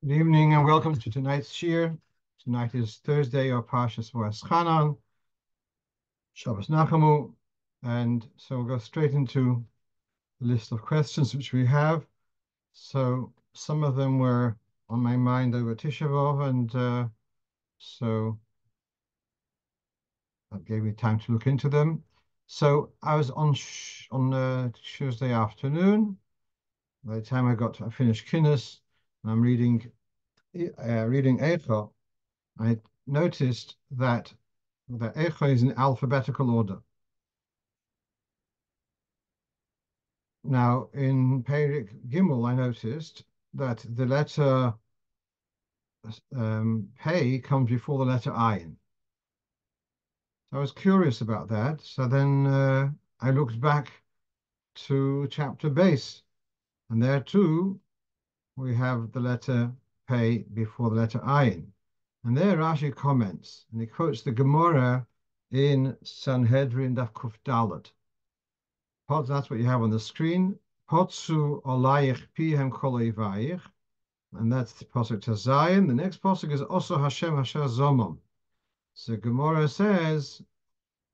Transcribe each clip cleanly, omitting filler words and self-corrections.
Good evening and welcome to tonight's shiur. Tonight is Thursday or Parshas Voeschanan, Shabbos Nachamu, and so we'll go straight into the list of questions which we have. So some of them were on my mind over Tisha, and so that gave me time to look into them. So I was on Tuesday afternoon. By the time I finished Kinnis, and I'm reading Eichah. I noticed that the Eichah is in alphabetical order. Now, in Perik Gimel, I noticed that the letter Pei comes before the letter Ayin. So I was curious about that. So then I looked back to chapter base, and there too we have the letter Pei before the letter Ayin. And there Rashi comments, and he quotes the Gemara in Sanhedrin Daf Kuf Dalet. That's what you have on the screen. Potsu olayich pihem kolayvayich. And that's the pasuk to Zion. The next pasuk is also Hashem Hashem Zomam. So Gemara says,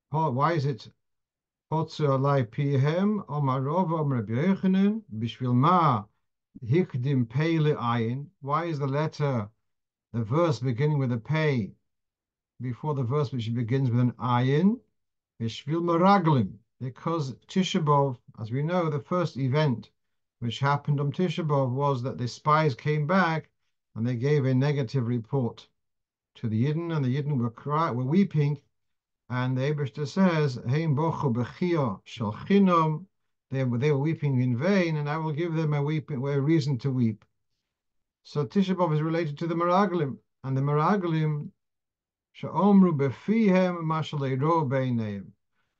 why is it Potsu olay pihem omarov Rabbi Yochanan bishvil ma hikdim pei le'ayin? Why is the verse beginning with a pei before the verse which begins with an ayin? Bishvil maraglim. Because Tisha B'Av, as we know, the first event which happened on Tisha B'Av was that the spies came back and they gave a negative report to the Yidden, and the Yidden were weeping, and the Eibishter says, Heim bochu b'chia shel chinom. They were weeping in vain, and I will give them a reason to weep. So Tisha B'Av is related to the Meraglim, and the Meraglim she'omru befihem ma shelo beineim.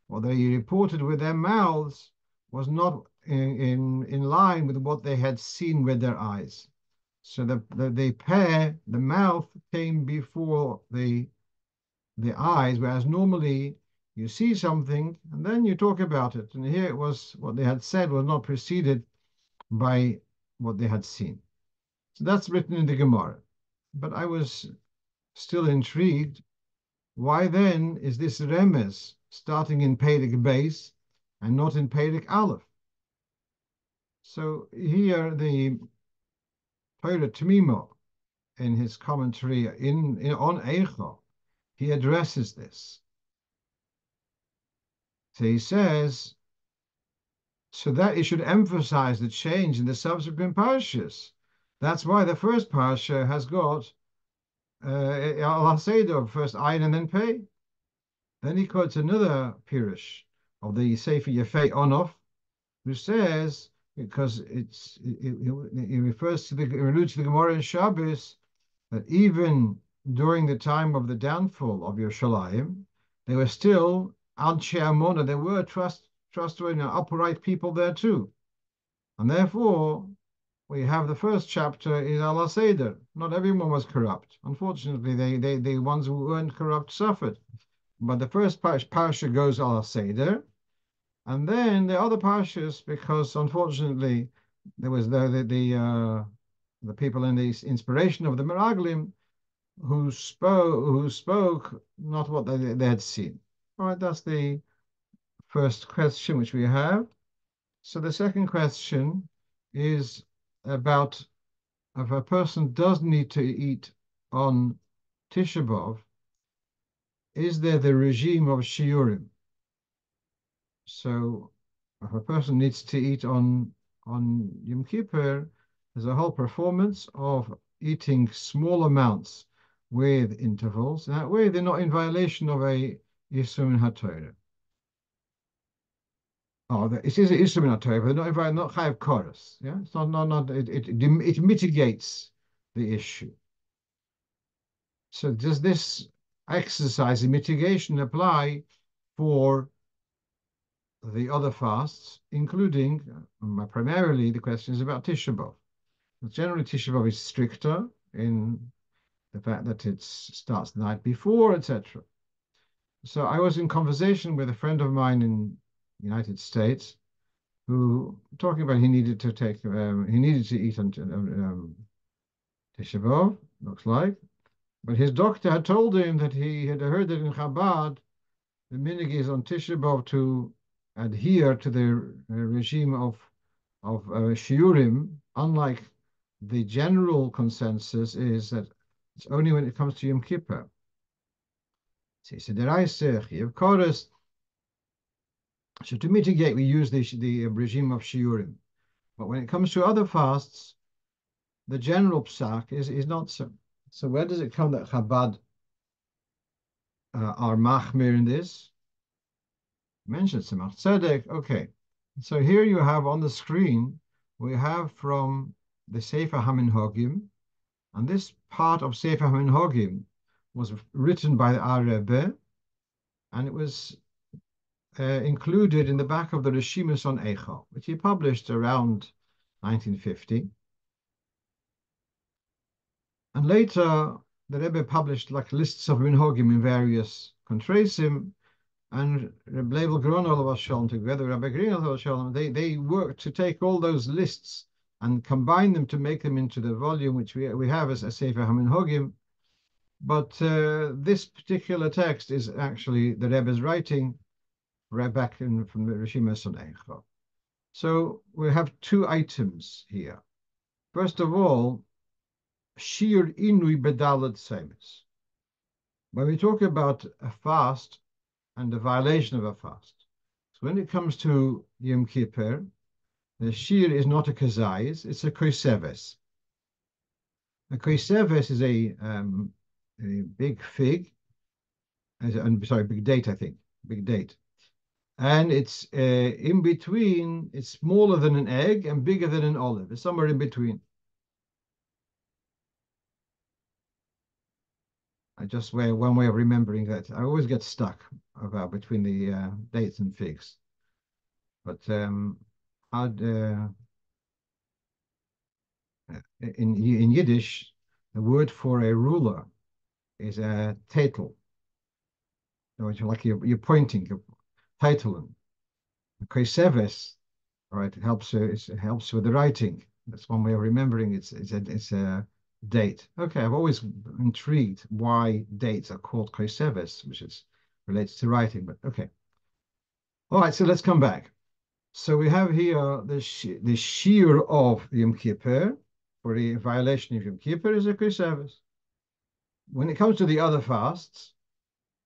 What they reported with their mouths was not in line with what they had seen with their eyes. So the mouth came before the eyes, whereas normally you see something and then you talk about it. And here it was what they had said was not preceded by what they had seen. So that's written in the Gemara. But I was still intrigued. Why then is this remes starting in Perek base and not in Perek Aleph? So here the Torah Tmimo in his commentary on Eichah, he addresses this. So he says, so that it should emphasize the change in the subsequent parshas. That's why the first parsha has got Al Haseder, first Ayin and then Pei. Then he quotes another Pirush of the Sefer Yefei Onof, who says, because it refers to it alludes to the Gemara in Shabbos, that even during the time of the downfall of Yerushalayim, they were still Anshe Amona, there were trustworthy and upright people there too. And therefore, we have the first chapter is Al Haseder. Not everyone was corrupt. Unfortunately, the ones who weren't corrupt suffered. But the first parsha goes Al Haseder, and then the other parshas, because unfortunately there was the people in the inspiration of the Meraglim who spoke not what they had seen. All right, that's the first question which we have. So the second question is about if a person does need to eat on Tisha B'Av, is there the regime of shiurim? So if a person needs to eat on Yom Kippur, there's a whole performance of eating small amounts with intervals. That way, they're not in violation of a Yisur in HaTorah. Oh, it is an Yisur in HaTorah, but they're not Chayav Koros. Yeah, it's not it mitigates the issue. So does this exercise in mitigation apply for the other fasts, including primarily the question is about Tisha B'Av? Generally, Tisha B'Av is stricter in the fact that it starts the night before, etc. So I was in conversation with a friend of mine in the United States who talking about he needed to eat on Tisha B'Av, looks like. But his doctor had told him that he had heard that in Chabad, the minhag is on Tisha B'Av to adhere to the regime of shiurim, unlike the general consensus is that it's only when it comes to Yom Kippur. So to mitigate, we use the regime of shiurim. But when it comes to other fasts, the general psak is not so. So where does it come that Chabad are machmir in this? Mentioned Tzemach Tzedek. Okay. So here you have on the screen, we have from the Sefer HaMinhagim, and this part of Sefer HaMinhagim was written by the Rebbe, and it was included in the back of the Rishimus on Eichah, which he published around 1950. And later, the Rebbe published like lists of Minhagim in various contrasim, and Reb Leibel Gronel Shalom together, Rabbi Grinel Shalom, they worked to take all those lists and combine them to make them into the volume which we have as a Sefer HaMinhagim. But this particular text is actually the Rebbe's writing right back from the Rishimus on Eichah. So we have two items here. First of all, shiur inui bedalad semes. When we talk about a fast and the violation of a fast, so when it comes to Yom Kippur, the shiur is not a kazayis, it's a koiseves. A koiseves is a big fig, big date, I think, big date. And it's in between, it's smaller than an egg and bigger than an olive. It's somewhere in between. One way of remembering that. I always get stuck about between the dates and figs. But in Yiddish, the word for a ruler is a tetel. Like you're pointing, titling. Koiseves, all right, it helps with the writing. That's one way of remembering it's a date. Okay, I've always intrigued why dates are called koiseves, which relates to writing, but okay. All right, so let's come back. So we have here the shiur of Yom Kippur, for the violation of Yom Kippur is a koiseves. When it comes to the other fasts,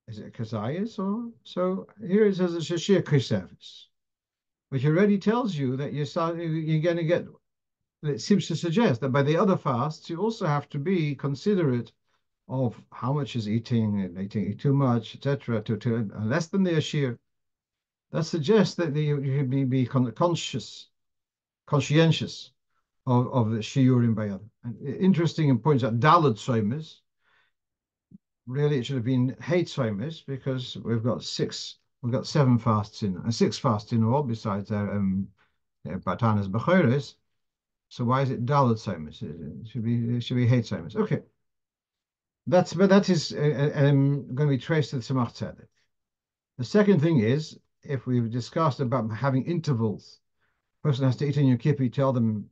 is it kazayas or so? Here it says it's a shiur koiseves, which already tells you that you're going to get. It seems to suggest that by the other fasts, you also have to be considerate of how much is eating and eating too much, etc., to less than the shiur. That suggests that you should be conscientious of the shiurim by other. And interesting, and points out daled soimes. Really, it should have been hate soimes because we've got 7 fasts in, 6 fasts in all besides our batanas b'chores. So why is it daled soimes? It should be hate soimes. Okay. But that is going to be traced to the Tzemach Tzedek. The second thing is, if we've discussed about having intervals, person has to eat in Yom Kippur, tell them,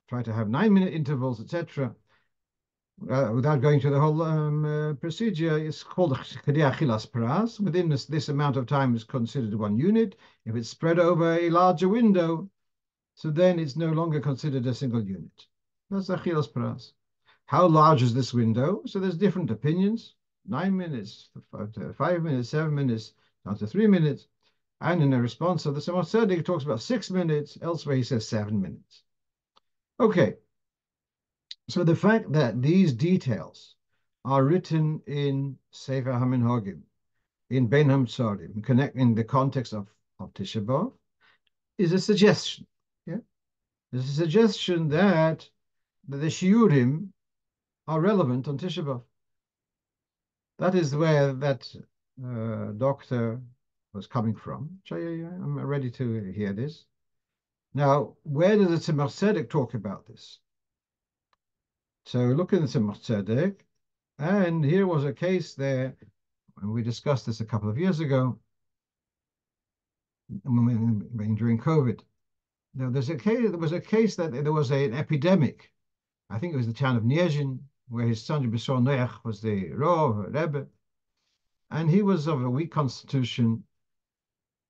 try to have 9-minute intervals, etc. Without going to the whole procedure, it's called Kedei Achilas Paras. Within this amount of time is considered 1 unit. If it's spread over a larger window, so then it's no longer considered a single unit. That's Achilas Paras. How large is this window? So there's different opinions. 9 minutes, 5 minutes, 7 minutes, down to 3 minutes. And in a response of the Tzemach Tzedek, talks about 6 minutes. Elsewhere, he says 7 minutes. Okay. So the fact that these details are written in Sefer HaMinhagim, in Ben HaMtzarim, in the context of Tisha B'Av, is a suggestion. Yeah, there's a suggestion that the shiurim are relevant on Tisha B'Av. That is where that doctor was coming from. I'm ready to hear this. Now, where does the Tzemach Tzedek talk about this? So look at the Tzemach Tzedek, and here was a case there, and we discussed this a couple of years ago, during COVID. Now, there was a case that there was an epidemic I think it was the town of Niezhin, where his son Bishon Noach was the Rov, Rebbe, and he was of a weak constitution.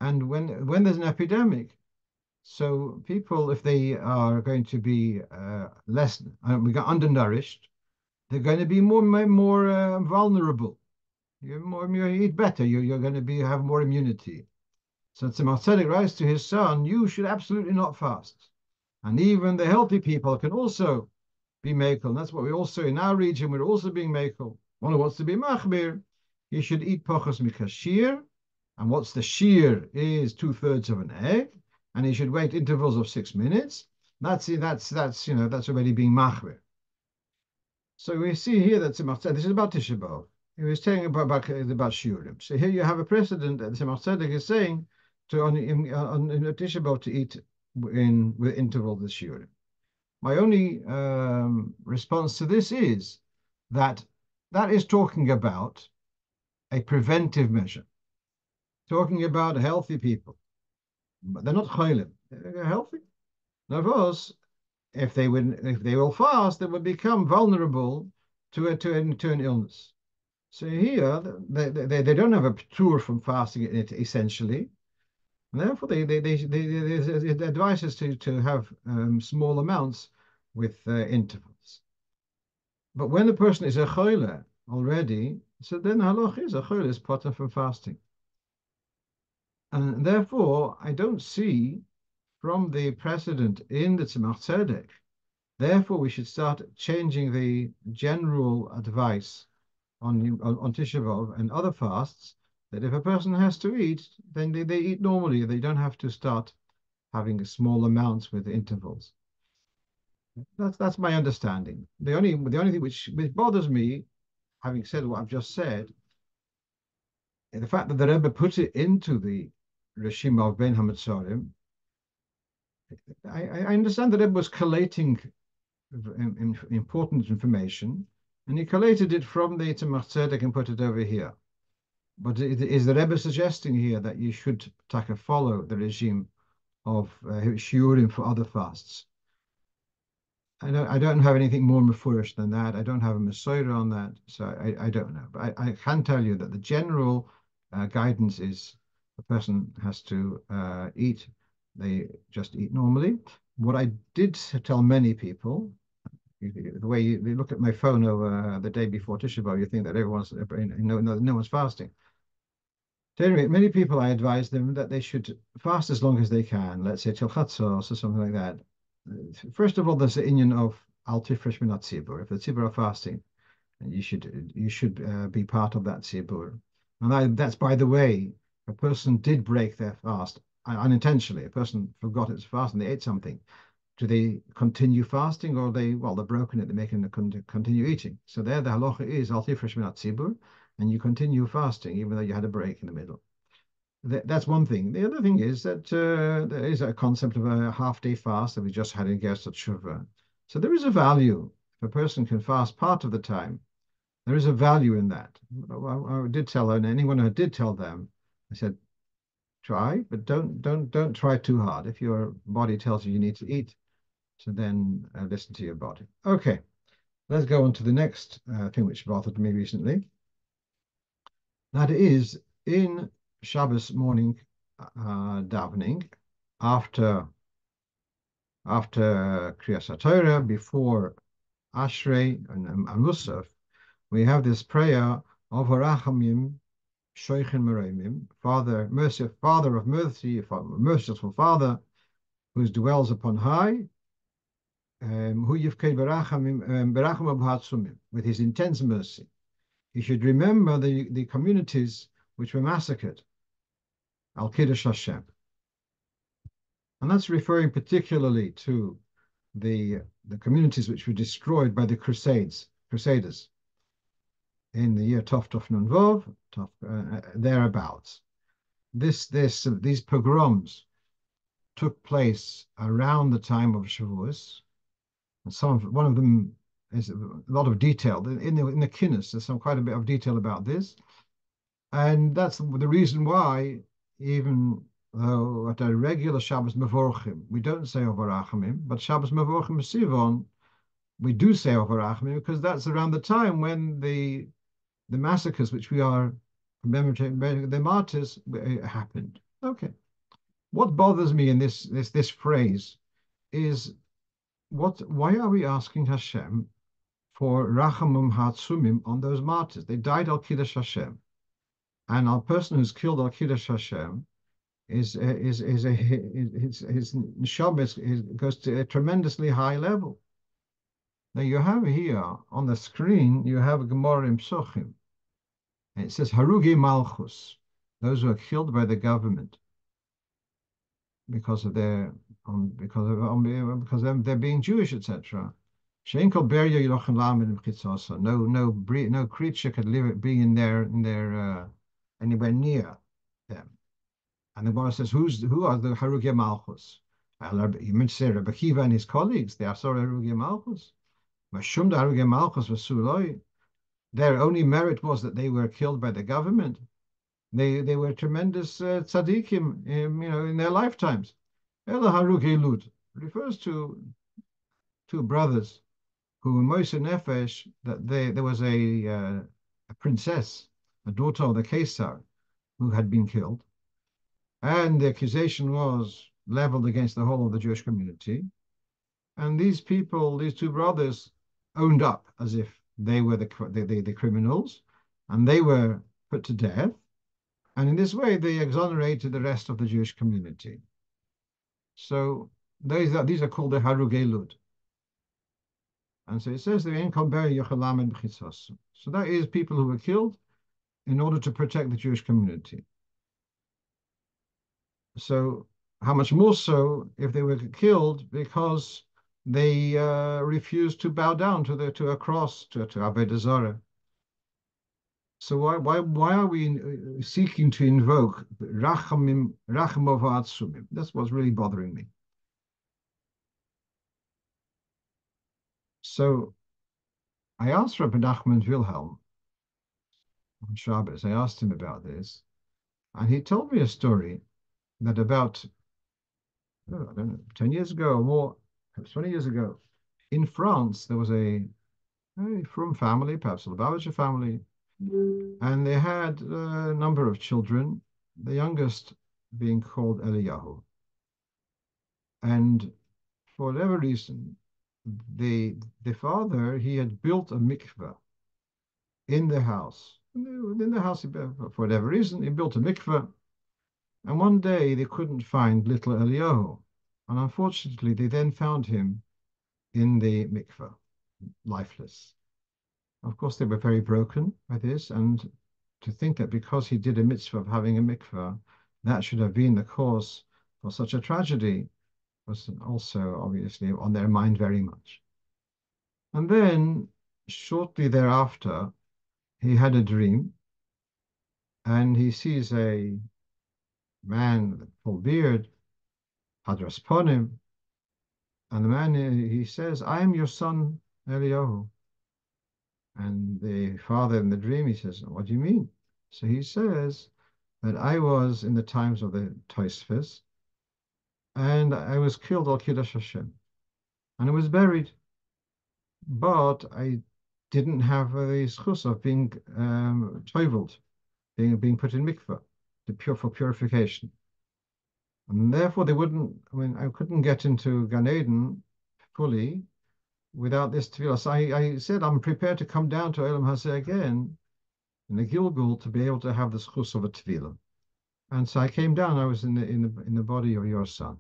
And when there's an epidemic, so people, if they are going to be less, we got undernourished, they're going to be more vulnerable. You eat better. You're going to have more immunity. So Tzemach Tzedek writes to his son, you should absolutely not fast. And even the healthy people can also be mekel. And that's what we also, in our region, we're also being mekel. One who wants to be machmir, he should eat pochas mikas shiur. And what's the shiur is 2/3 of an egg. And he should wait intervals of 6 minutes. That's already being machmir. So we see here that Tzemach Tzedek, this is about Tisha B'Av. He was telling about shiurim. So here you have a precedent that Tzemach Tzedek is saying on Tisha B'Av to eat with interval the shiurim. My only response to this is that is talking about a preventive measure, talking about healthy people, but they're not cholim. They're healthy. Now, of course, if they will fast, they will become vulnerable to an illness. So here, they don't have a tour from fasting essentially. And therefore, they advise us to have small amounts with intervals. But when the person is a choile already, so then halacha is a choile is potter from fasting. And therefore, I don't see from the precedent in the Tzemach Tzedek, therefore we should start changing the general advice on Tisha B'Av and other fasts, that if a person has to eat, then they eat normally. They don't have to start having small amounts with intervals. That's my understanding. The only thing which bothers me, having said what I've just said, is the fact that the Rebbe put it into the Rishim of Ben Hametzorim. I understand that Rebbe was collating important information, and he collated it from the Tzemach Tzedek and put it over here. But is the Rebbe suggesting here that you should follow the regime of shiurim for other fasts? I don't have anything more mefurish than that. I don't have a Masorah on that, so I don't know. But I can tell you that the general guidance is the person has to eat. They just eat normally. What I did tell many people, the way you look at my phone over the day before Tisha B'Av, you think that no one's fasting. So anyway, many people, I advise them that they should fast as long as they can, let's say till Chatzos or something like that. First of all, there's the inyan of al tifresh min tzibur. If the tzibur are fasting, you should be part of that tzibur. And that's, by the way, a person did break their fast unintentionally. A person forgot it's fast and they ate something. Do they continue fasting, or they're broken it, they're making them continue eating? So there, the halacha is al tifresh min tzibur, and you continue fasting even though you had a break in the middle. That's one thing. The other thing is that there is a concept of a half-day fast that we just had in Gerset Shuvah. So there is a value. If a person can fast part of the time, there is a value in that. I did tell her, and anyone who did tell them, I said, try, but don't try too hard. If your body tells you need to eat, so then listen to your body. Okay, let's go on to the next thing which bothered me recently. That is in Shabbos morning davening after Kriyas Torah, before Ashrei and Musaf, we have this prayer of Harachamim Shoichin Mereimim, Father of mercy, merciful Father, who dwells upon high, who Yivkei Beracham with his intense mercy. You should remember the communities which were massacred, Al Kiddush Hashem. And that's referring particularly to the communities which were destroyed by the Crusaders in the year Tov Nun Vov, thereabouts. These pogroms took place around the time of Shavuos, and one of them is a lot of detail in the Kinnis. There's quite a bit of detail about this, and that's the reason why, even though at a regular Shabbos Mevorchim we don't say Overachamim, but Shabbos Mevorchim Sivon, we do say Rov because that's around the time when the massacres, which we are commemorating, the martyrs, happened. Okay. What bothers me in this phrase is why are we asking Hashem for rachamim hatzumim on those martyrs? They died al kiddush Hashem, and our person who's killed al kiddush Hashem is a his neshama goes to a tremendously high level. Now you have here on the screen you have a Gemara in Psochim, and it says harugi malchus, those who are killed by the government because of their because of they're being Jewish, etc. No creature could be in their anywhere near them. And the Gemara says, who are the Harugi Malchus? You meant to say Rabbi Akiva and his colleagues, they are sorry Harugi Malchus. Mashum Harugi Malchus was Suloi. Their only merit was that they were killed by the government. They were tremendous tzaddikim, in their lifetimes. Ela Harugi Lud refers to two brothers who were Moshe Nefesh, that there was a princess, a daughter of the Caesar, who had been killed. And the accusation was leveled against the whole of the Jewish community. And these people, these two brothers, owned up as if they were the criminals, and they were put to death. And in this way, they exonerated the rest of the Jewish community. So these are called the Harugei Lud. And so it says so that is people who were killed in order to protect the Jewish community. So how much more so if they were killed because they refused to bow down to a cross, to Avodah Zarah. So why are we seeking to invoke Rachamim Atzumim? That's what's really bothering me. So I asked Rabbi Nachman Wilhelm on Shabbos, I asked him about this, and he told me a story that about, I don't know, 10 years ago or more, perhaps 20 years ago, in France, there was a Frum family, perhaps a Lubavitcher family, and they had a number of children, the youngest being called Eliyahu. And for whatever reason, the father, he had built a mikveh in the house. In the house, for whatever reason, he built a mikveh. And one day they couldn't find little Eliyahu. And unfortunately, they then found him in the mikveh, lifeless. Of course, they were very broken by this. And to think that because he did a mitzvah of having a mikveh, that should have been the cause for such a tragedy was also obviously on their mind very much. And then shortly thereafter, he had a dream and he sees a man with a full beard, Hadras Ponim, and the man, he says, I am your son, Eliyahu. And the father in the dream, he says, what do you mean? So he says that I was in the times of the Tosfos, and I was killed al Kiddush Hashem, and I was buried, but I didn't have the schus of being toivled, being put in mikveh, for purification. And therefore they wouldn't, I couldn't get into Gan Eden fully without this tefillah. So I said, I'm prepared to come down to Olam Hazeh again in the Gilgul to be able to have the schus of a tefillah. And so I came down, I was in the body of your son.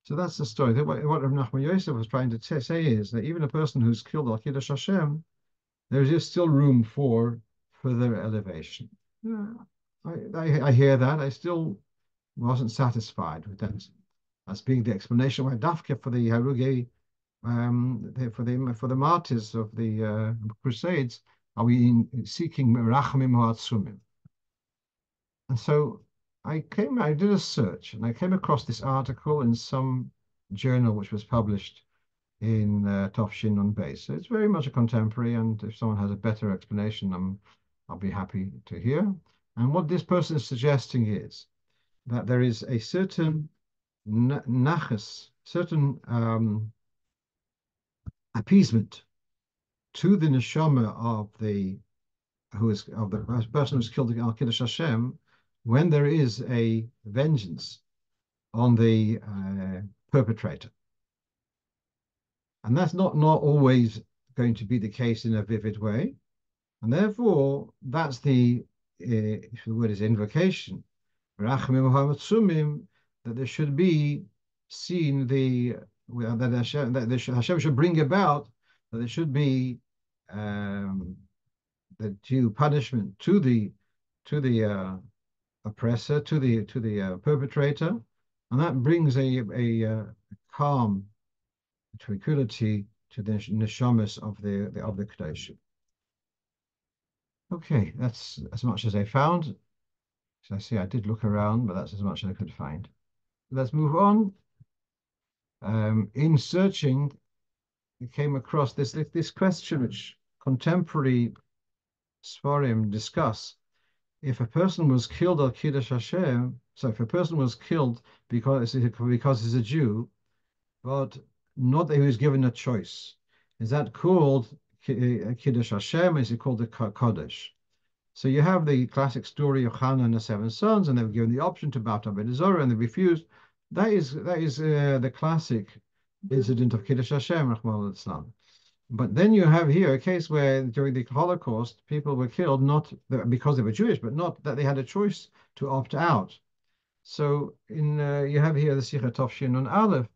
So that's the story. What Rav Nachman Yosef was trying to say is that even a person who's killed al Kiddush Hashem, there is still room for further elevation. Yeah, I hear that. I still wasn't satisfied with that as being the explanation why Dafke for the Harugi, for the martyrs of the Crusades, are we seeking Rachamim Ha'atzumim? And so I did a search, and I came across this article in some journal which was published in Tofshin on Base. So it's very much a contemporary, and if someone has a better explanation, I'll be happy to hear. And what this person is suggesting is that there is a certain nachas, certain appeasement to the neshama of the person who's killed al Kiddush Hashem, when there is a vengeance on the perpetrator. And that's not always going to be the case in a vivid way. And therefore, that's if the word is invocation, that there should be seen that Hashem should bring about, that there should be the due punishment to the oppressor, to the perpetrator, and that brings a calm, tranquility to the neshamas of the Kedoshim. Okay, that's as much as I found. So I see I did look around, but that's as much as I could find. Let's move on. In searching, we came across this question which contemporary Sfarim discuss. If a person was killed al Kiddush Hashem, so if a person was killed because he's a Jew, but not that he was given a choice, is that called Kiddush Hashem? Is it called the Kodesh? So you have the classic story of Hannah and the 7 sons, and they were given the option to bow to Avodah and they refused. That is the classic incident of Kiddush Hashem, Rahman al-Islam. But then you have here a case where during the Holocaust, people were killed not because they were Jewish, but not that they had a choice to opt out. So you have here the Sikha Tovshin on Aleph,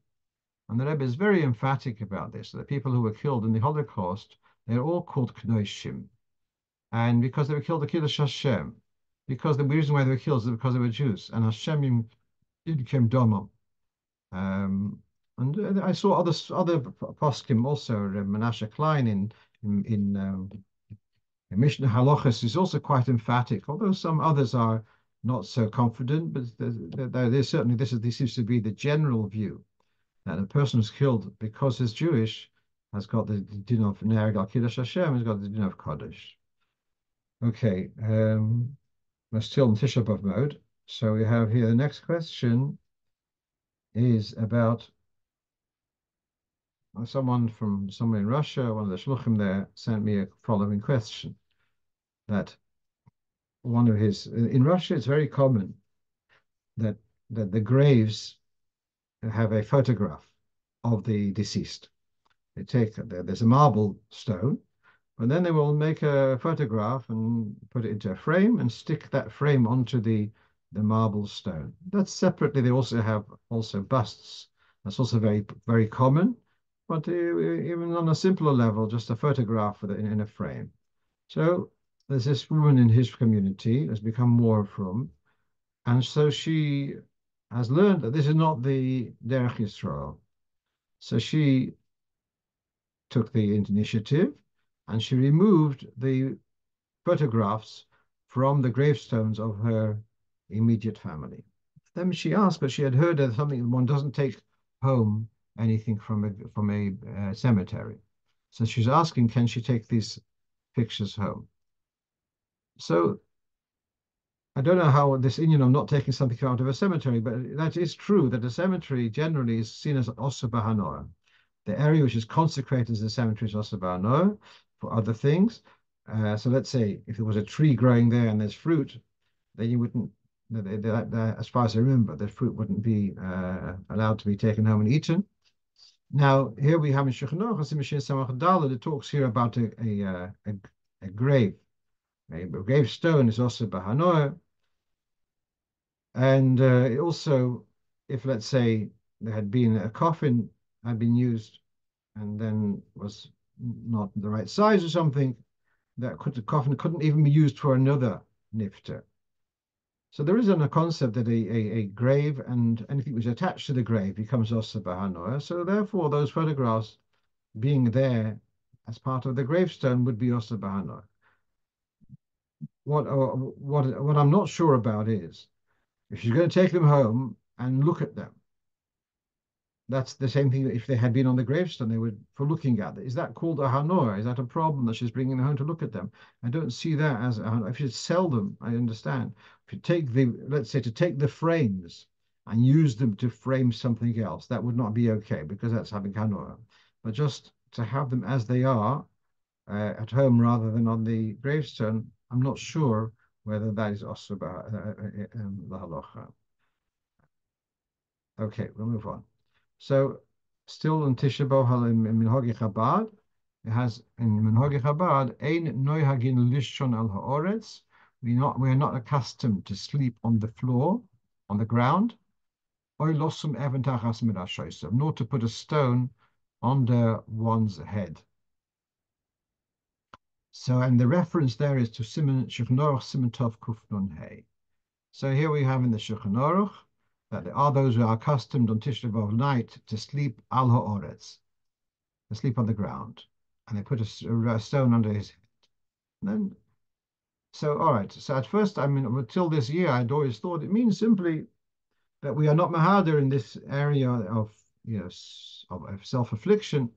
and the Rebbe is very emphatic about this. The people who were killed in the Holocaust, they're all called Kedoshim. And because they were killed, the Kiddush Hashem. Because the reason why they were killed is because they were Jews. And Hashem became Domam. And I saw other poskim also. Menashe Klein in Mishnah Halachos is also quite emphatic, although some others are not so confident. But there's certainly this seems to be the general view that a person who's killed because he's Jewish has got the din of Nereg al Kiddush Hashem, has got the din of Kodesh. Okay, we're still in Tisha B'Av mode. So we have here the next question is about someone from somewhere in Russia, one of the shluchim there, sent me a following question. That one of in Russia, it's very common that the graves have a photograph of the deceased. There's a marble stone, and then they will make a photograph and put it into a frame and stick that frame onto the marble stone. That's separately. They also have busts. That's also very, very common. But even on a simpler level, just a photograph in a frame. So there's this woman in his community has become more from, and so she has learned that this is not the Derech Yisrael. So she took the initiative and she removed the photographs from the gravestones of her immediate family. Then she asked, but she had heard that one doesn't take home anything from a cemetery. So she's asking, can she take these pictures home? So I don't know how this Indian of not taking something out of a cemetery, but that is true that a cemetery generally is seen as Osa B'Hanoah. The area which is consecrated as a cemetery is Osa B'Hanoah for other things. So let's say if there was a tree growing there and there's fruit, then you wouldn't, as far as I remember, the fruit wouldn't be allowed to be taken home and eaten. Now, here we have in Shulchan Aruch, Mishnah Samach Daled, it talks here about a grave. A gravestone is also B'Hanoah. And also, if let's say there had been a coffin had been used and then was not the right size or something, the coffin couldn't even be used for another nifter. So there isn't a concept that a grave and anything which is attached to the grave becomes Osa B'Hanoah. So therefore, those photographs being there as part of the gravestone would be Osa B'Hanoah. What I'm not sure about is if she's going to take them home and look at them. That's the same thing that if they had been on the gravestone, they would for looking at it. Is that called a hanoah? Is that a problem that she's bringing them home to look at them? I don't see that as a hanoah. If you sell them, I understand. If you take let's say to take the frames and use them to frame something else, that would not be okay because that's having hanoah. But just to have them as they are at home rather than on the gravestone, I'm not sure whether that is also about the halacha. Okay, we'll move on. So, still in Tisha B'Av in Minhagi Chabad, it has in Minhagi Chabad, Ein Noihagin Lishon al Haaretz. We are not accustomed to sleep on the floor, on the ground. Oy losum even tachas midashoysev, nor to put a stone under one's head. So, and the reference there is to Shulchan Aruch Siman Tov Kuf Nun Hey. So here we have in the Shulchan Aruch that there are those who are accustomed on Tisha B'Av night to sleep al ha'oretz, to sleep on the ground, and they put a stone under his head. And then, so all right. So at first, I mean, until this year, I'd always thought it means simply that we are not mahader in this area of of self-affliction.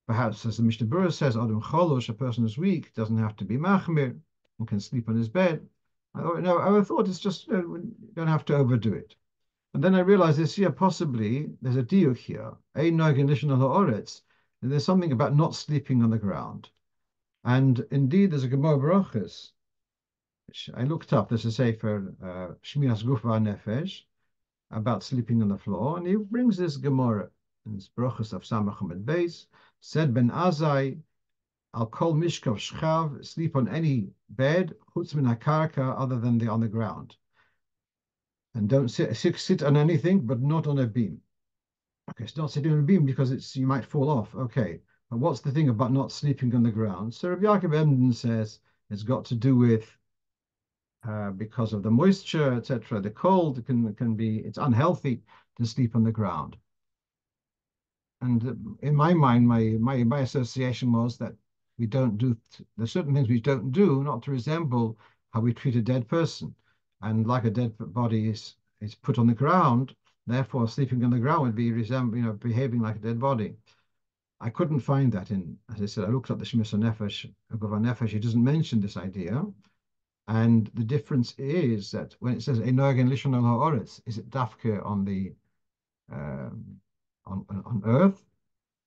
Perhaps, as the Mishnah Berurah says, Adam Cholosh, a person who's weak, doesn't have to be machmir and can sleep on his bed. I thought it's just, we don't have to overdo it. And then I realized this year, possibly, there's a diuk here, and there's something about not sleeping on the ground. And indeed, there's a Gemara Barachas, which I looked up, there's a sefer, Shmiras Guf Nefesh, about sleeping on the floor, and he brings this Gemara, and it's Barachas of Samach Amud Beis, said Ben Azai, I'll call Mishkav Shchav, sleep on any bed, Chutz min hakarka, other than on the ground. And don't sit on anything, but not on a beam. Okay, so not sitting on a beam because you might fall off. Okay, but what's the thing about not sleeping on the ground? So Rabbi Yaakov Emden says it's got to do with because of the moisture, etc. The cold can be, it's unhealthy to sleep on the ground. And in my mind, my association was that we don't do, there's certain things we don't do not to resemble how we treat a dead person. And like a dead body is put on the ground, therefore sleeping on the ground would be behaving like a dead body. I couldn't find that as I said, I looked up the Shmiras Nefesh, Guf Nefesh, he doesn't mention this idea. And the difference is that when it says Enogen Lishon al Ha'oretz, is it dafke on the on earth,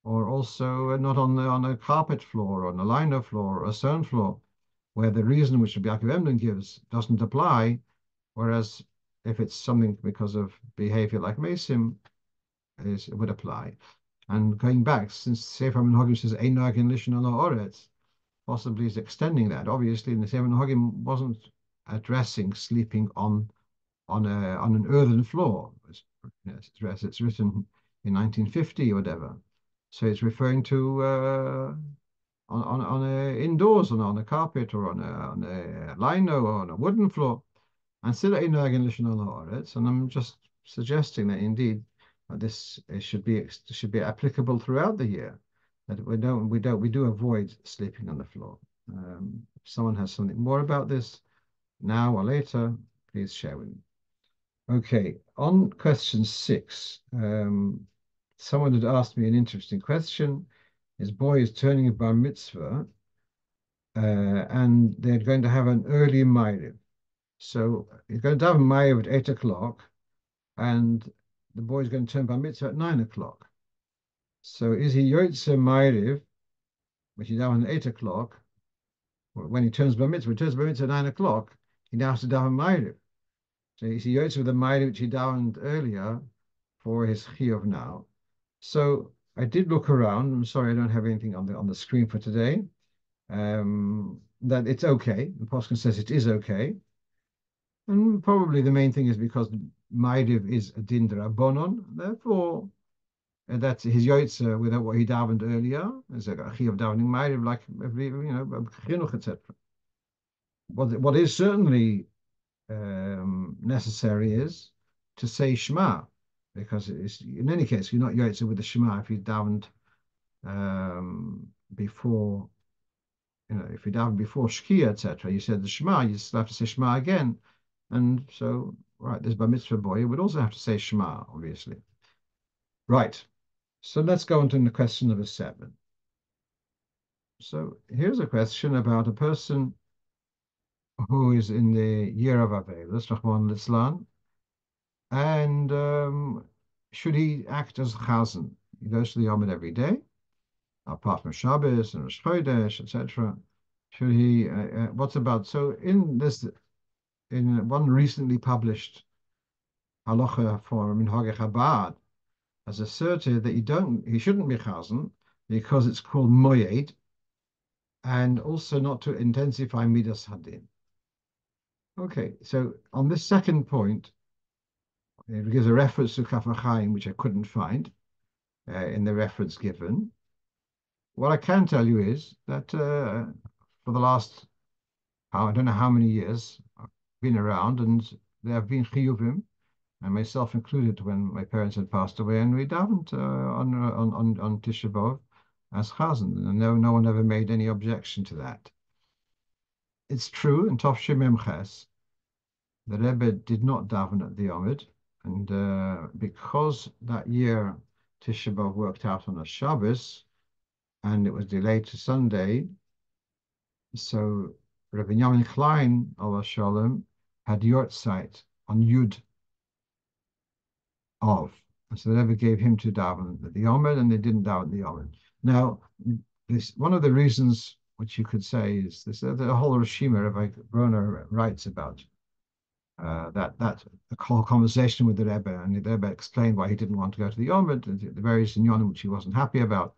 or also not on a carpet floor, or on a lino floor, or a stone floor, where the reason which Rabbi Yaakov Emden gives doesn't apply, whereas if it's something because of behavior like Mesim, it would apply. And going back, since Sefer Minhagim says Ein Noagin Lishon al Ha'oretz, possibly is extending that. Obviously, the Sefer Minhagim wasn't addressing sleeping on an earthen floor. It's written in 1950 or whatever. So it's referring to indoors, on a carpet, or on a lino, or on a wooden floor. And still and I'm just suggesting that indeed this should be applicable throughout the year. That we do avoid sleeping on the floor. If someone has something more about this now or later, please share with me. Okay, on question 6, someone had asked me an interesting question. His boy is turning a bar mitzvah, and they're going to have an early Ma'ariv. So he's going to have a Ma'ariv at 8 o'clock, and the boy's going to turn bar mitzvah at 9 o'clock. So is he Yotze Ma'ariv, which is now at 8 o'clock, when he turns bar mitzvah, at 9 o'clock, he now has to daven Ma'ariv. So is he Yotze with the Ma'ariv which he davened earlier for his chiyuv now. So I did look around. I'm sorry I don't have anything on the screen for today. That it's okay. The Poskin says it is okay. And probably the main thing is because Ma'ariv is a din d'Rabbanon, therefore that's his Yotze without what he davened earlier. There's a chiyuv davening Ma'ariv like chinuch, etc. What is certainly necessary is to say Shema, because in any case you're not Yotze with the Shema if you davened before, if you davened before Shkia, etc. You said the Shema, you still have to say Shema again, and so right, this bar mitzvah boy would also have to say Shema, obviously. Right. So let's go on to the question number 7. So here's a question about a person who is in the year of Avelis, Rahman Litzlan, and should he act as chazan? He goes to the Yomid every day, apart from Shabbos and Rosh Chodesh, etc.? Should he? What's about? So in one recently published halacha for Minhag Chabad, has asserted that he shouldn't be chazen because it's called moyed, and also not to intensify midas hadin. Okay, so on this second point, it gives a reference to Kaf HaChaim, which I couldn't find in the reference given. What I can tell you is that for the last, I don't know how many years, I've been around, and there have been chiyuvim, and myself included, when my parents had passed away, and we davened on Tisha B'Av as chazan, and no one ever made any objection to that. It's true in Tov Shem Mem Ches, the Rebbe did not daven at the Omid, and because that year Tisha B'Av worked out on a Shabbos, and it was delayed to Sunday, so Rabbi Yamin Klein, Allah Shalom, had Yortzeit on Yud of. And so they never gave him to daven at the Omid, and they didn't daven at the Omid. Now, one of the reasons which you could say is this: the whole Rishima Rabbi Broner writes about that whole conversation with the Rebbe, and the Rebbe explained why he didn't want to go to the Omid, and the various inyanim which he wasn't happy about.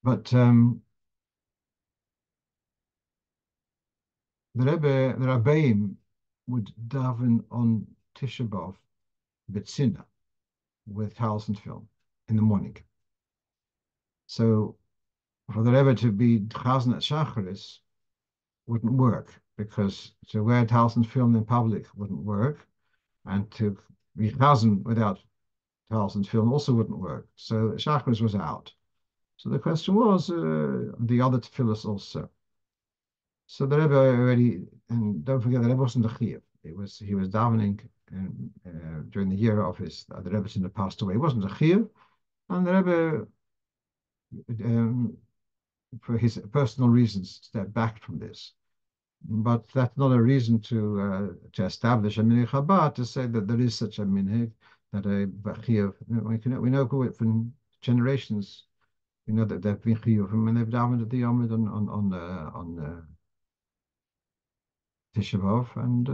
But the Rabbeim would daven on Tisha B'Av B'tzina with towels and film in the morning. So for the Rebbe to be chazan at Shacharis wouldn't work, because to wear towels and film in public wouldn't work, and to be chazan without towels and film also wouldn't work. So Shacharis was out. So the question was the other tefillos also. So the Rebbe already, and don't forget that Rebbe wasn't a chiyuv. He was davening during the year of the Rebbe's had passed away. He wasn't a chiyuv, and the Rebbe, for his personal reasons, stepped back from this. But that's not a reason to establish a minhag Chabad, to say that there is such a minhag, that a chiyuv. We know from generations. We know that they've been chiyuvim, and they've davened at the Yomid on Tisha B'Av, and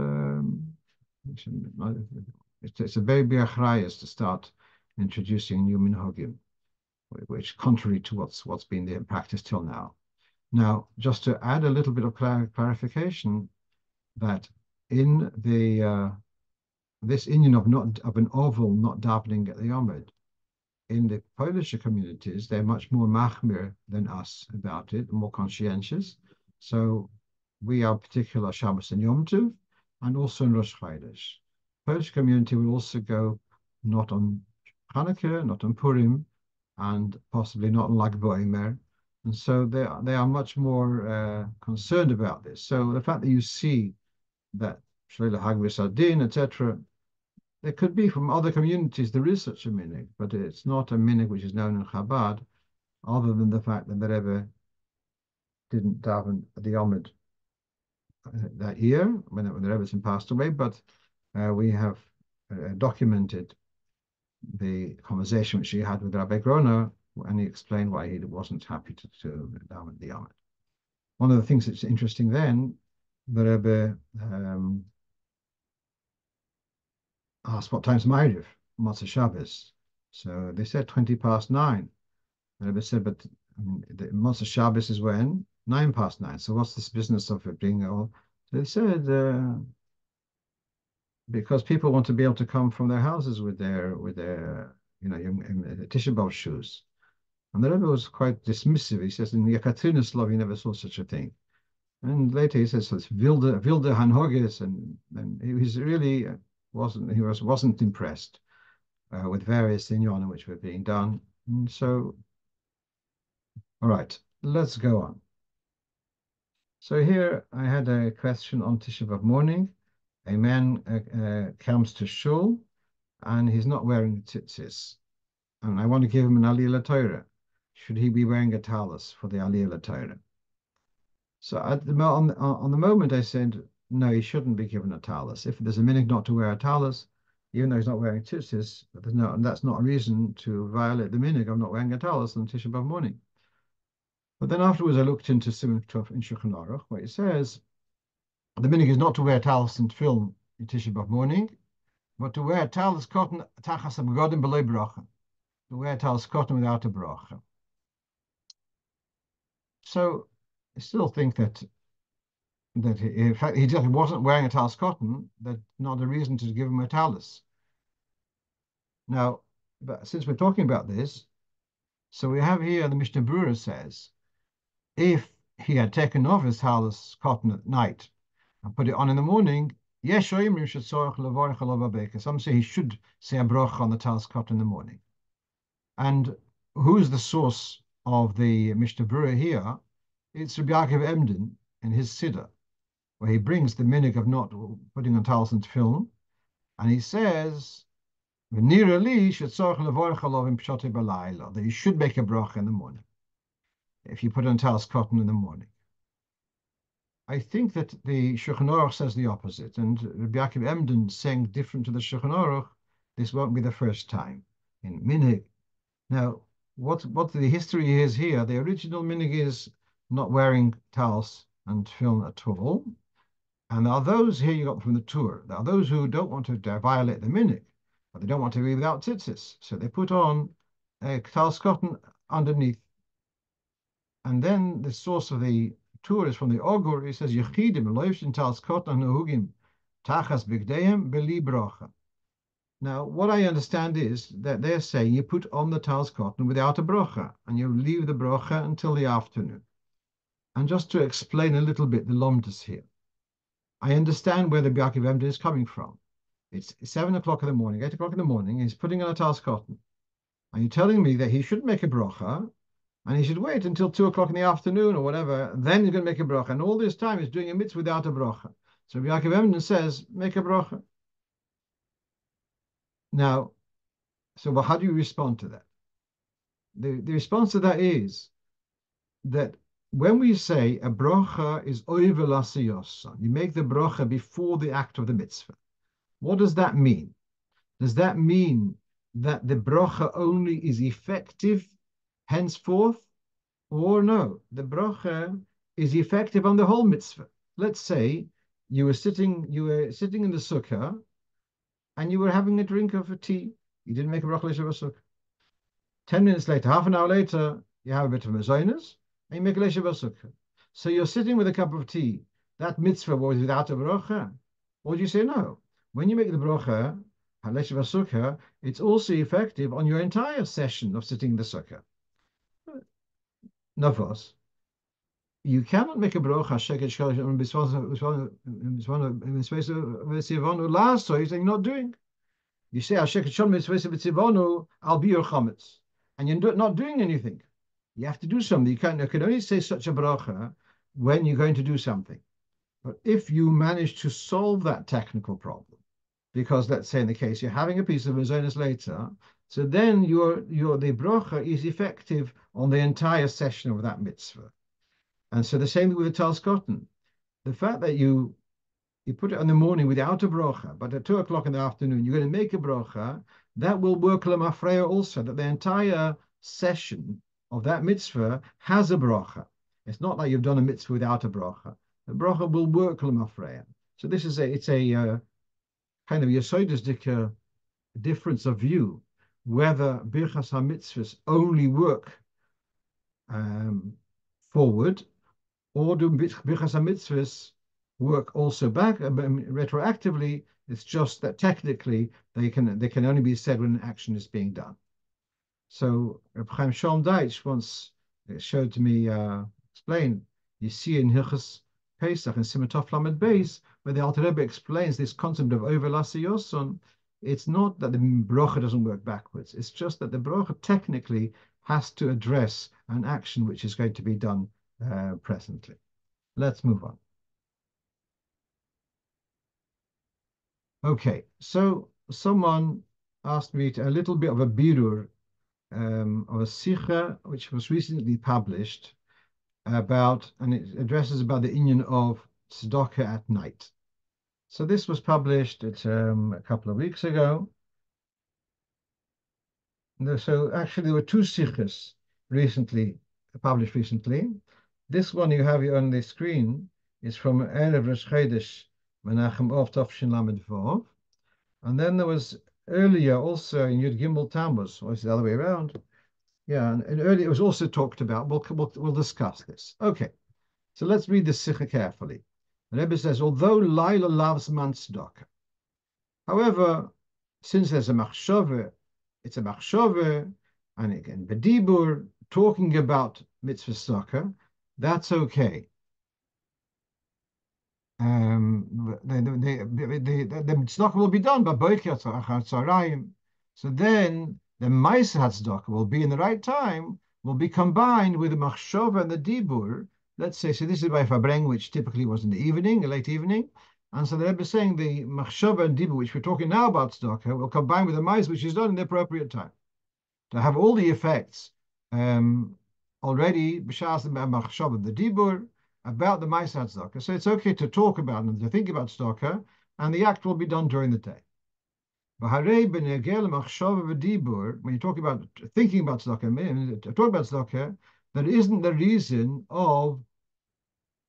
it's a very big achrayas to start introducing new minhagim, which contrary to what's been the practice till now. Now, just to add a little bit of clarification, that in the this inyan of an oval not davening at the Yomid, in the Polish communities, they're much more machmir than us about it, more conscientious. So we are particular Shabbos and Yom Tov, and also in Rosh Chodesh. Polish community will also go not on Hanukkah, not on Purim, and possibly not on Lag BaOmer. And so they are much more concerned about this. So the fact that you see that Shleila Hagvis Adin, etc., there could be from other communities, there is such a minhag, but it's not a minhag which is known in Chabad, other than the fact that the Rebbe didn't daven at the Omid that year when the Rebbetzin passed away, but we have documented the conversation which he had with Rabbi Groner, and he explained why he wasn't happy to daven the Omid. One of the things that's interesting then, the Rebbe asked what time's Ma'ariv, Motzei Shabbos. So they said 9:20. The Rebbe said, but I mean, the Motzei Shabbos is when? 9:09. So what's this business of it being all? So they said, because people want to be able to come from their houses with their Tisha B'Av shoes. And the Rebbe was quite dismissive. He says, in Yekatrinuslov, he never saw such a thing. And later he says, so it's wilde hanhoges, and he was really wasn't impressed with various inyanim which were being done. And so, all right, let's go on. So here I had a question on Tisha B'Av morning. A man comes to shul and he's not wearing tzitzis, and I want to give him an aliyah Torah. Should he be wearing a talus for the aliyah Torah? So on the moment I said, no, he shouldn't be given a talus. If there's a minhag not to wear a talus, even though he's not wearing tzitzis, that's not a reason to violate the minhag of not wearing a talus on Tisha B'Av morning. But then afterwards I looked into Simon Tov in Shulchan Aruch, where it says the minhag is not to wear talis and film in Tisha B'Av morning, but to wear talis cotton tachas abgodim below bracha. To wear talis cotton without a bracha. So I still think that in fact he just wasn't wearing a talis cotton. That's not a reason to give him a talis. Now, but since we're talking about this, so we have here the Mishnah Berurah says, if he had taken off his talis cotton at night and put it on in the morning, yes, some say he should say a bracha on the talis cotton in the morning. And who's the source of the Mishnah Berurah here? It's Rabbi Yaakov Emden in his Siddur, where he brings the minhag of not putting on talis and film, and he says, that you should make a bracha in the morning if you put on talis cotton in the morning. I think that the Shulchan Aruch says the opposite, and Rabbi Yaakov Emden saying different to the Shulchan Aruch. This won't be the first time in minhag. Now, what the history is here? The original minhag is not wearing talis and film at all, and there are those here you got from the Torah. There are those who don't want to violate the minhag, but they don't want to be without tzitzis, so they put on a talis cotton underneath. And then the source of the Torah is from the Ogur. It says Yechidim loivshin talis cotton nehugim tachas bigdeim beli bracha. Now, what I understand is that they're saying you put on the talis cotton without a bracha, and you leave the bracha until the afternoon. And just to explain a little bit the lomdus here, I understand where the Yaakov Emden is coming from. It's 7 o'clock in the morning, 8 o'clock in the morning, he's putting on a talis cotton. And you're telling me that he shouldn't make a bracha, and he should wait until 2 o'clock in the afternoon or whatever, then he's going to make a bracha. And all this time he's doing a mitzvah without a bracha. So Yaakov Emden says, make a bracha. Now, well, how do you respond to that? The response to that is that when we say a bracha is oiver l'asiyosa, you make the bracha before the act of the mitzvah. What does that mean? Does that mean that the bracha only is effective henceforth? Or no, the bracha is effective on the whole mitzvah. Let's say you were sitting in the sukkah and you were having a drink of a tea. You didn't make a bracha l'shav sukkah. 10 minutes later, half an hour later, you have a bit of mazonos and you make a l'shav sukkah. So you're sitting with a cup of tea. That mitzvah was without a bracha. Or do you say no? When you make the bracha, l'shav sukkah, it's also effective on your entire session of sitting in the sukkah. Navos. You cannot make a bracha last, so you're not doing. You say I'll be your chametz, and you're not doing anything. You have to do something. You can only say such a bracha when you're going to do something. But if you manage to solve that technical problem, because let's say in the case you're having a piece of mazonos later, so then the bracha is effective on the entire session of that mitzvah. And so the same thing with the talis cotton. The fact that you put it in the morning without a bracha, but at 2 o'clock in the afternoon you're going to make a bracha, that will work l'mafreya also, that the entire session of that mitzvah has a bracha. It's not like you've done a mitzvah without a bracha. The bracha will work l'mafreya. So this is a kind of yesodistic difference of view, whether birchas ha-mitzvahs only work forward, or do birchas ha-mitzvahs work also back retroactively. It's just that technically they can only be said when an action is being done. So Reb Chaim Shalom Deitch once showed to me, explained, you see in Hilchos Pesach and Siman Tov Lamed Beis, where the Alter Rebbe explains this concept of over lasiyoson, it's not that the bracha doesn't work backwards. It's just that the bracha technically has to address an action which is going to be done presently. Let's move on. Okay, so someone asked me a little bit of a birur of a sikha which was recently published about, and it addresses about the inyan of tzedakah at night. So this was published a couple of weeks ago. So actually there were two sikhas recently published recently. This one you have here on the screen is from Erev Rosh Chodesh Menachem Av Tafshin Lamed Vav. And then there was earlier also in Yud Gimel Tammuz, or is it the other way around? Yeah, and earlier it was also talked about. We'll discuss this. Okay, so let's read the Sikha carefully. The Rebbe says, although Laila loves man tzedakah, however, since there's a machshove, it's a machshove, and again, bedibur, talking about mitzvah tzedakah, that's okay. The tzedakah will be done by boiker tzarayim. So then the ma'aseh tzedakah will be in the right time, will be combined with the machshava and the dibur. Let's say, so this is by Fabreng, which typically was in the evening, a late evening. And so the Rebbe is saying the machshava and dibur, which we're talking now about tzedakah, will combine with the ma'aseh, which is done in the appropriate time. To have all the effects already, b'shas the machshava and the dibur, about the massacred tzedakah. So it's okay to talk about and to think about tzedakah, and the act will be done during the day. When you talk about thinking about tzedakah, talk about tzedakah, that isn't the reason of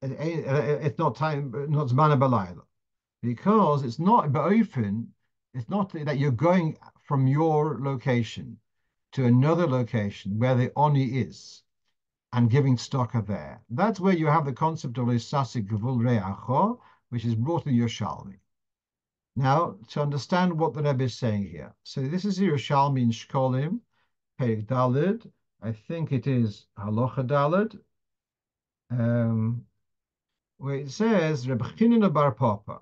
it's not time, not zman balayla, because it's not ba'ofen. It's not that you're going from your location to another location where the oni is, and giving tzedakah there. That's where you have the concept of massacred gvul, which is brought in Yerushalmi. Now, to understand what the Rebbe is saying here. So this is Yerushalmi in Shkolim, Perek Daled. I think it is Halocha Daled, where it says, Reb Chinin bar Papa,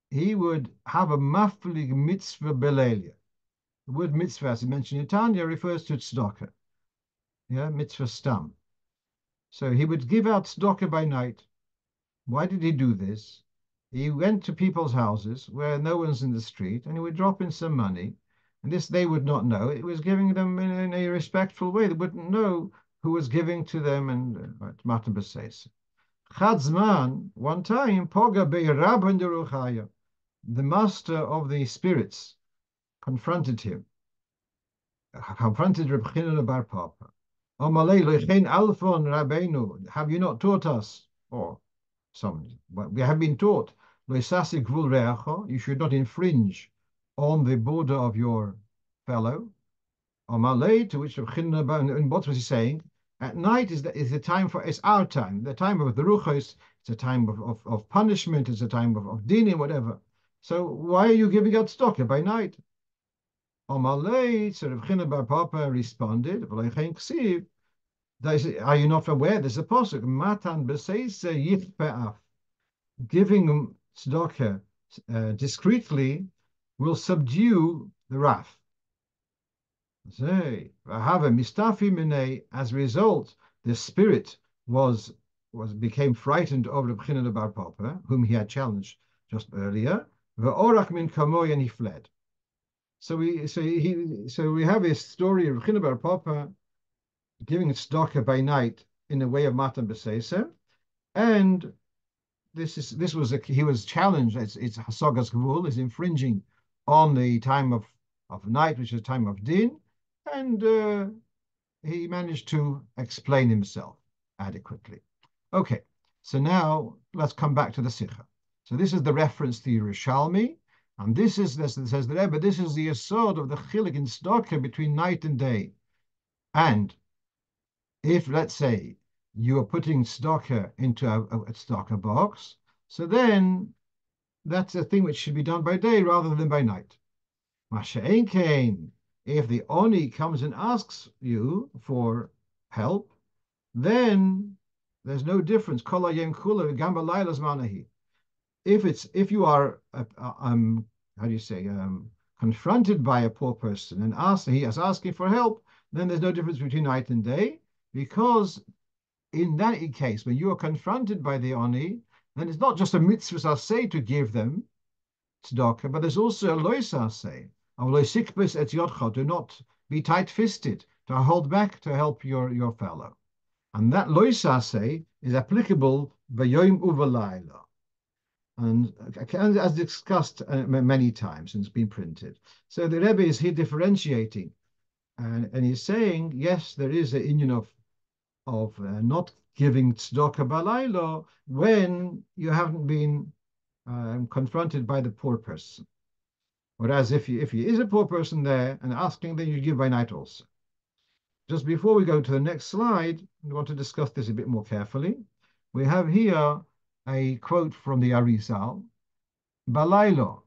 he would have a maflig mitzvah belelia. The word mitzvah, as he mentioned in Tanya, refers to tzedakah. Yeah, mitzvah stam. So he would give out tzedakah by night. Why did he do this? He went to people's houses where no one's in the street, and he would drop in some money. And this they would not know. It was giving them in a respectful way. They wouldn't know who was giving to them. And Matan B'Seis. Chadzman, one time, Poga Be'Rabban Deruchaya, the master of the spirits, confronted him. Confronted Reb Chinin bar Papa. Have you not taught us? Or we have been taught, you should not infringe on the border of your fellow. To which and what was he saying? At night is the time it's our time, the time of the ruchos, it's a time of punishment, it's a time of dinim, whatever. So why are you giving out tzedakah by night? So Reb Chinin bar Papa responded, are you not aware? There's a pasuk, Matan B'Seis Yichpe'af. Giving tzedakah discreetly will subdue the wrath. As a result, the spirit became frightened of Reb Chinin bar Papa, whom he had challenged just earlier. And he fled. So we have this story of Reb Chinin bar Papa giving tzedakah by night in the way of Matan B'Seis, and he was challenged. It's hasagas gvul, is infringing on the time of night, which is time of din, and he managed to explain himself adequately. Okay, so now let's come back to the Sikha. So this is the reference to Yerushalmi, and this says the Rebbe, this is the yesod of the chilik in tzedakah between night and day. And if, let's say, you are putting tzedakah into a tzedakah box, so then that's a thing which should be done by day rather than by night. Masha'en kain, if the oni comes and asks you for help, then there's no difference. If you are confronted by a poor person and he is asking for help, then there's no difference between night and day, because in that case, when you are confronted by the oni, then it's not just a mitzvah say to give them tzedakah, but there's also a lois say. Do not be tight-fisted, to hold back to help your fellow. And that lois say is applicable b'yom u'v'layla. And as discussed many times, and it's been printed. So the Rebbe is here differentiating, and he's saying, yes, there is an union of not giving tzedakah balaylo when you haven't been confronted by the poor person. Whereas if he is a poor person there and asking, then you give by night also. Just before we go to the next slide, we want to discuss this a bit more carefully. We have here a quote from the Arizal, Balaylo,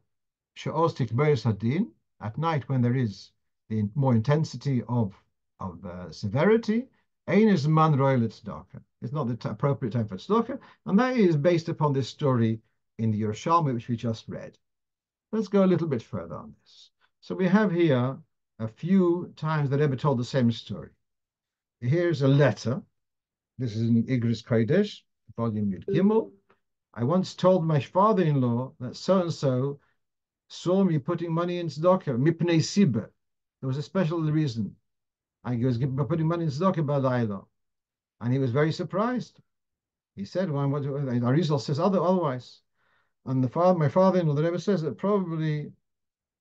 she'os tikberes hadin, at night when there is the more intensity of severity, ein is man roilet tzedakah. It's not the appropriate time for tzedakah, and that is based upon this story in the Yerushalmi, which we just read. Let's go a little bit further on this. So we have here a few times the Rebbe told the same story. Here's a letter. This is in Igris Kodesh, volume Yud Gimel. I once told my father-in-law that so-and-so saw me putting money in tzedakah, mipnei sibah. There was a special reason. I was putting money in tzedakah b'layla. And he was very surprised. He said, well, Arizal says otherwise. And my father-in-law, the Rebbe says that probably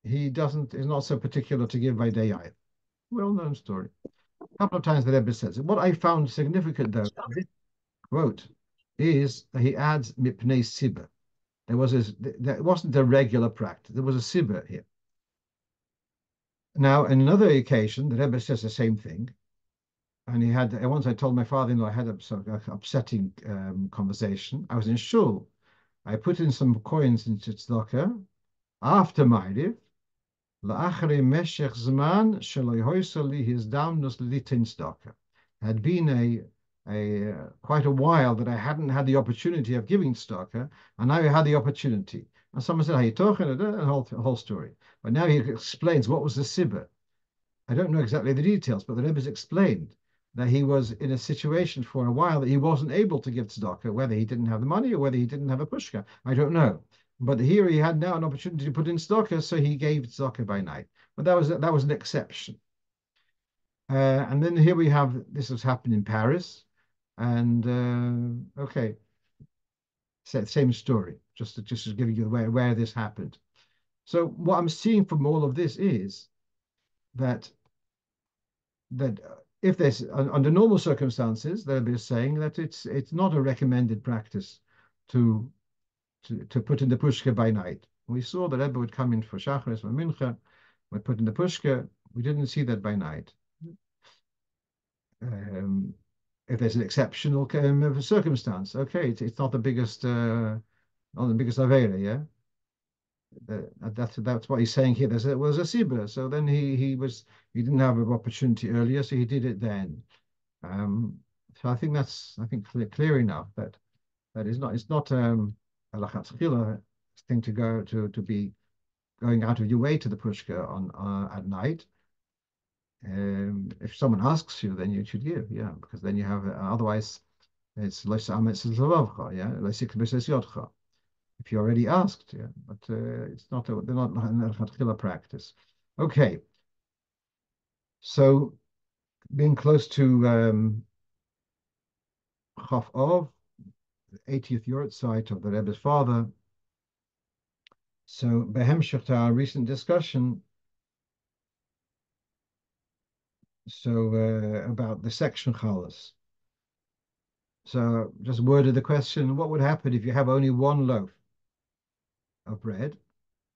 he is not so particular to give by day either. Well-known story. A couple of times the Rebbe says it. What I found significant, though, this quote, is that he adds mipnei sibah. There wasn't a regular practice. There was a sibah here. Now, on another occasion, the Rebbe says the same thing. And once I told my father-in-law I had a sort of upsetting conversation. I was in shul. I put in some coins into tzedakah after Ma'ariv. La'achri meshech zman shelo yohisa li hizdamnus litin tzedakah. Had been quite a while that I hadn't had the opportunity of giving tzedakah, and now I had the opportunity. And someone said, "How you talking?" A whole story. But now he explains what was the sibah. I don't know exactly the details, but the Rebbe explained that he was in a situation for a while that he wasn't able to give tzedakah, whether he didn't have the money or whether he didn't have a pushka. I don't know. But here he had now an opportunity to put in tzedakah, so he gave tzedakah by night. But that was an exception. And then here we have, this has happened in Paris. And okay, same story, just to give you where this happened. So what I'm seeing from all of this is that if there's under normal circumstances, they'll be saying that it's not a recommended practice to put in the pushka by night. We saw the Rebbe would come in for Shacharis or Mincha, would put in the pushka. We didn't see that by night. If there's an exceptional circumstance, okay, it's not the biggest avera, yeah. That's what he's saying here. There was a sibah, so then he didn't have an opportunity earlier, so he did it then. So I think that's clear enough that it's not a lechatchila thing to go to be going out of your way to the pushka on at night. If someone asks you, then you should give, yeah, because then you have otherwise it's yeah, if you already asked, yeah, but they're not an lechatchila practice. Okay, so being close to Rov of 80th Yortzeit of the Rebbe's father. So behemshech to our recent discussion, about the section chalas. So just worded the question: what would happen if you have only one loaf of bread?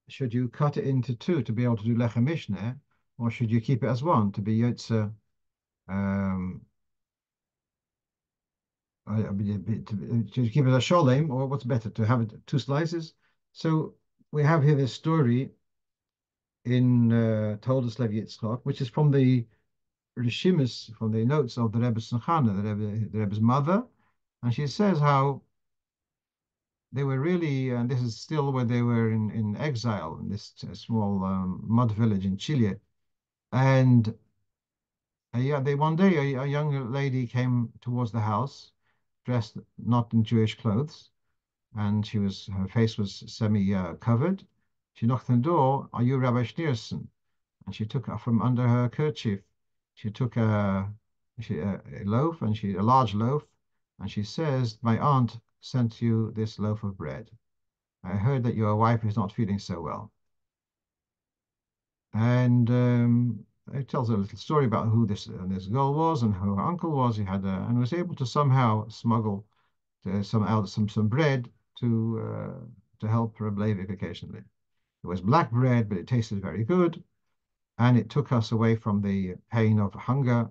Should you cut it into two to be able to do lechem mishneh, or should you keep it as one to be yotze? To keep it a sholem, or what's better, to have it two slices? So we have here this story in Dayan Levi Yitzchok, which is from the Rishimis, from the notes of the Rebbe Voeschanan, the Rebbe's mother, and she says how they were really, and this is still when they were in exile in this small mud village in Chile, and one day a young lady came towards the house, dressed not in Jewish clothes, and her face was semi covered. She knocked on the door. "Are you Rabbi Schneerson?" And she took from under her kerchief. She took a loaf, a large loaf, and she says, "My aunt sent you this loaf of bread. I heard that your wife is not feeling so well." And it tells a little story about who this girl was and who her uncle was. He had and was able to somehow smuggle some bread to help Reb Levi occasionally. It was black bread, but it tasted very good, and it took us away from the pain of hunger.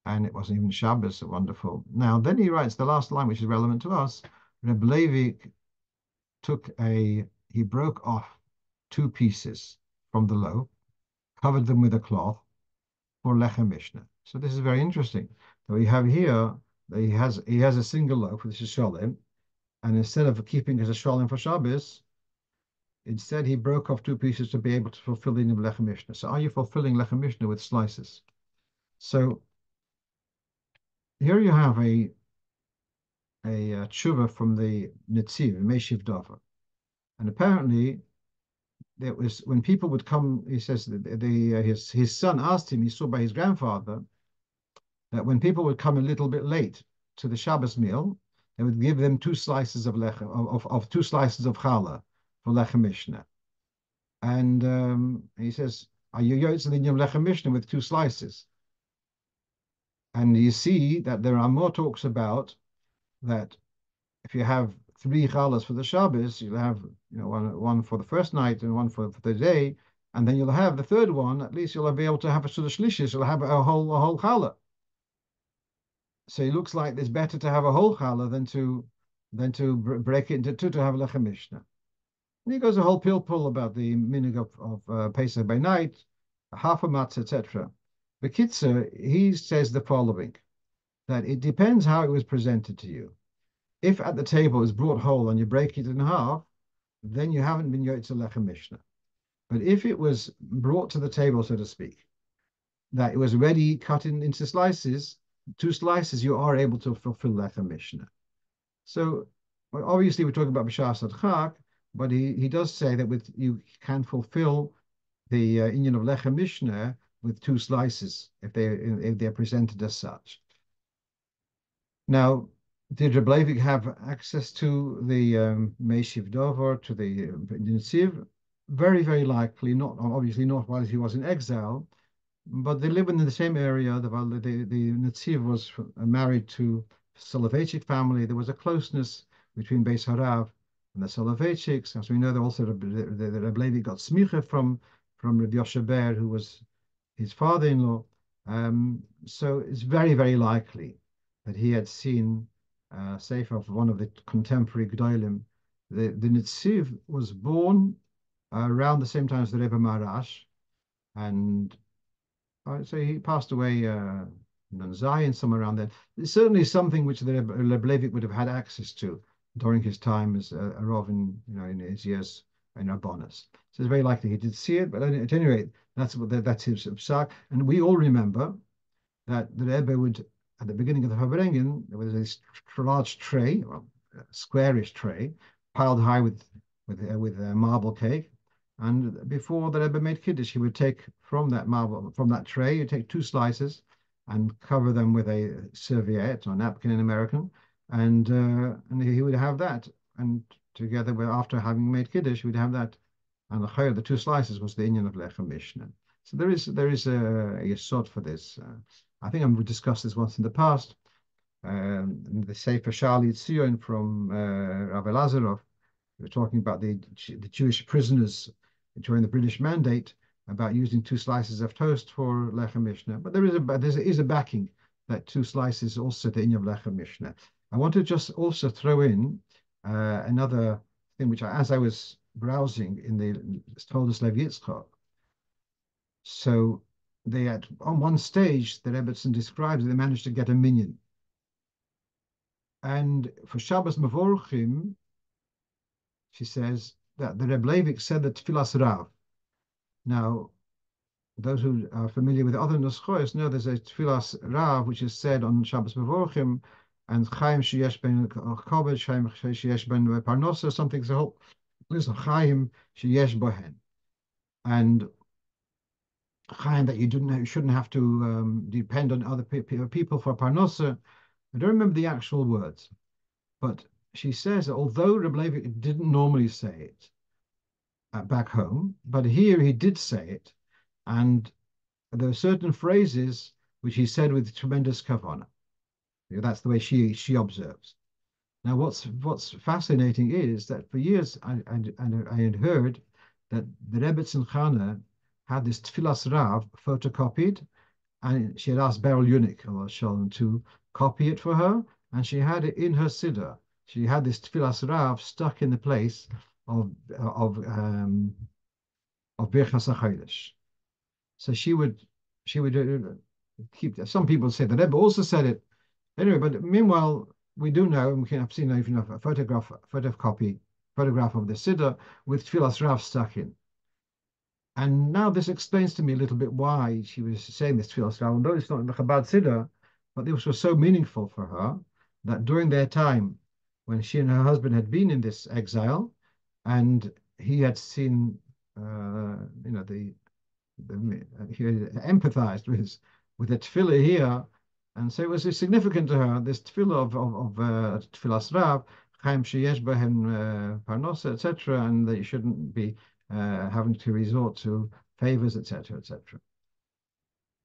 And it wasn't even Shabbos, so wonderful. Now, then he writes the last line, which is relevant to us. Reb Levi he broke off two pieces from the loaf, covered them with a cloth for lechem mishnah. So this is very interesting. So we have here that he has a single loaf, which is sholem, and instead of keeping it as a sholem for Shabbos, instead he broke off two pieces to be able to fulfill the lechem mishnah. So are you fulfilling lechem mishnah with slices? So here you have a tshuva from the Netziv, Meshiv Dover. And apparently, there was when people would come, he says that his son asked him, he saw by his grandfather, that when people would come a little bit late to the Shabbos meal, they would give them two slices of lechem, of two slices of challah for lechem mishnah. And he says, are you yotzei lechem mishnah with two slices? And you see that there are more talks about that if you have three challahs for the Shabbos, you'll have one for the first night and one for the day, and then you'll have the third one. At least you'll be able to have a sort of shlishis. You'll have a whole challah. So it looks like it's better to have a whole challah than to break it into two to have lechem mishnah. And he goes a whole pilpul about the minig of Pesach by night, half a matzah, etc. The Kitzer, he says the following, that it depends how it was presented to you. If at the table is brought whole and you break it in half, then you haven't been yotzei lechem mishnah. But if it was brought to the table, so to speak, that it was ready cut into slices, two slices, you are able to fulfill lechem mishnah. So obviously we're talking about b'shas adchak, but he does say that you can fulfill the inyan of lechem mishnah with two slices if they're presented as such. Now, did Reb Levi have access to the Meshiv Dover, to the Netziv? Very, very likely, obviously not while he was in exile, but they live in the same area. The Netziv was married to Soloveitchik family. There was a closeness between Beis Harav and the Soloveitchiks. As we know, also the Reb Levi got smicha from Rabbi Yoshe Ber, who was his father-in-law. So it's very, very likely that he had seen sefer of one of the contemporary Gdolim. The Netziv was born around the same time as the Rebbe Maharash, and so he passed away in Zion, somewhere around there. It's certainly something which the Rebbe Levi would have had access to during his time as a Rov in his years in Rabbanos. So it's very likely he did see it, but at any rate, that's his psak. And we all remember that the Rebbe would, at the beginning of the Farbrengen, there was this large tray, well, a squarish tray, piled high with marble cake. And before the Rebbe made Kiddush, he would take from that tray, he'd take two slices and cover them with a serviette or napkin in American, and he would have that. And together with, after having made Kiddush, he would have that. And the two slices was the inyan of lechem mishnah. So there is a yesod for this. I think I've discussed this once in the past. The Sefer Shali Tzion from Rav Elazarov, we were talking about the Jewish prisoners during the British Mandate, about using two slices of toast for lechem mishnah. But there is a backing that two slices also the inyan of lechem mishnah. I want to just also throw in another thing, which as I was browsing in the Dayan Levi Yitzchok. So they on one stage, the Rebbetzin describes they managed to get a minyan. And for Shabbos Mevorchim, she says that the Reb Levi said the Tfilas Rav. Now, those who are familiar with other Nuschos know there's a Tfilas Rav which is said on Shabbos Mevorchim, and Chaim Sheyesh Ben Koved, Chaim Sheyesh Ben Parnosa, something so. There's a Chaim Sheyesh Bohen, and Chaim that you shouldn't have to depend on other people for Parnosa. I don't remember the actual words, but she says that although Reb Levi didn't normally say it back home, but here he did say it, and there are certain phrases which he said with tremendous kavanah. That's the way she observes. Now, what's fascinating is that for years I had heard that the Rebbe Tzimchana had this Tfilas Rav photocopied, and she had asked Beryl Unick to copy it for her, and she had it in her siddur. She had this Tfilas Rav stuck in the place of of um, of Birchas HaChodesh. So she would keep that. Some people say the Rebbe also said it. Anyway, but meanwhile, we do know, and I've seen even a photograph of the Siddur with Tfilas Rav stuck in. And now this explains to me a little bit why she was saying this Tfilas Rav. Although it's not in the Chabad Siddur, but this was so meaningful for her that during their time, when she and her husband had been in this exile, and he had seen, he empathized with the tefillah here, and so it was significant to her, this tefillah of tefillas Rav, Chaim sheyesh behem parnosa, etc., and that you shouldn't be having to resort to favors, etc., etc.